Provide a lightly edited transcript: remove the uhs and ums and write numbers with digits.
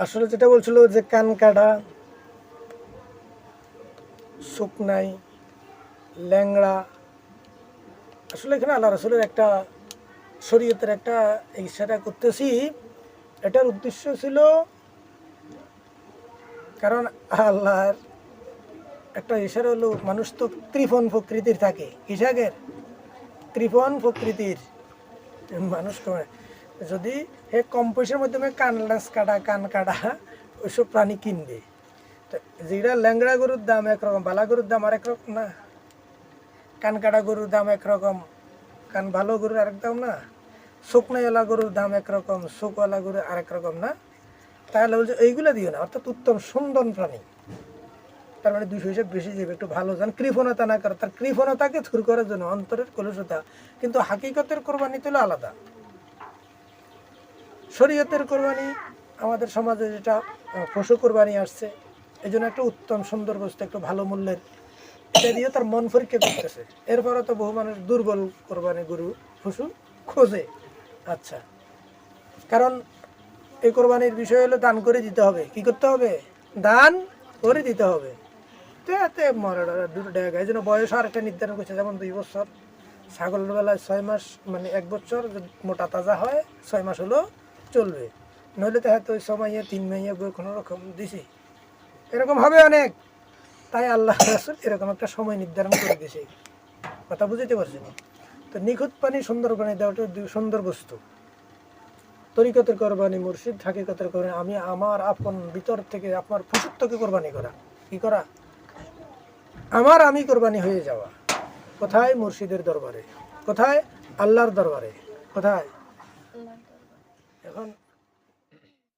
আসলে যেটা বলছিল যে কান কাটা, শুকনাই, ল্যাংড়া, আসলে এখানে আল্লাহ রসুলের একটা শরীয়তের একটা ইশারা করতেছি। এটার উদ্দেশ্য ছিল, কারণ আল্লাহর একটা ইশারা হলো মানুষ তো ত্রিফোন প্রকৃতির থাকে, কিসাগের ত্রিফোন প্রকৃতির মানুষ যদি হে কম পয়সার মাধ্যমে কান কাটা ওইসব প্রাণী কিনবে, তো যেটা ল্যাংড়া গরুর দাম একরকম, বালা গরুর দাম আরেক রকম না, কান কাটা গরুর দাম একরকম, কান ভালো গরুর আরেক দাম না, শুকনাওয়ালা গরুর দাম একরকম, শুকওয়ালা গরুর আরেক রকম না। তাহলে বলছে এইগুলো দিও না, অর্থাৎ উত্তম সুন্দর প্রাণী, তার মানে 200 হিসেবে বেশি যাবে, একটু ভালো যান, কৃপণতা না করে, তার কৃপণতাকে দূর করার জন্য, অন্তরের কলুষতা। কিন্তু হাকিকতের কোরবানি তো আলাদা, শরীয়তের কোরবানি আমাদের সমাজে যেটা পশু কোরবানি আসছে, এই জন্য একটা উত্তম সুন্দর বস্তু, একটু ভালো মূল্যের, এটা দিয়ে তার মন পরীক্ষা করতেছে। এরপরে তো বহু মানুষ দুর্বল কোরবানি গরু পশু খোঁজে। আচ্ছা, কারণ এই কোরবানির বিষয় হলো দান করে দিতে হবে। কি করতে হবে? দান করে দিতে হবে। তো এতে মরাটা দুটো টাকা, এই জন্য বয়স আর একটা নির্ধারণ করছে, যেমন 2 বছর, ছাগলের বেলায় 6 মাস, মানে 1 বছর মোটা তাজা হয়, 6 মাস হলো চলবে, নইলে তো হয়তো ওই সময় 3 মাইয়া কোনো রকম দিছি, এরকম হবে অনেক। তাই আল্লাহ রাসূল এরকম একটা সময় নির্ধারণ করে দিয়েছে। কথা বুঝতে পারছেন? তো নিখুঁত পানি, সুন্দর পানি দেওয়াটা সুন্দর বস্তু। তরিকতের কোরবানি, মুর্শিদ হাকিকতের কোরবানি, আমি আমার আপন ভিতর থেকে আপনার পশুত্বকে কোরবানি করা। কি করা? আমি কোরবানি হয়ে যাওয়া। কোথায়? মুর্শিদের দরবারে। কোথায়? আল্লাহর দরবারে। কোথায়? এখন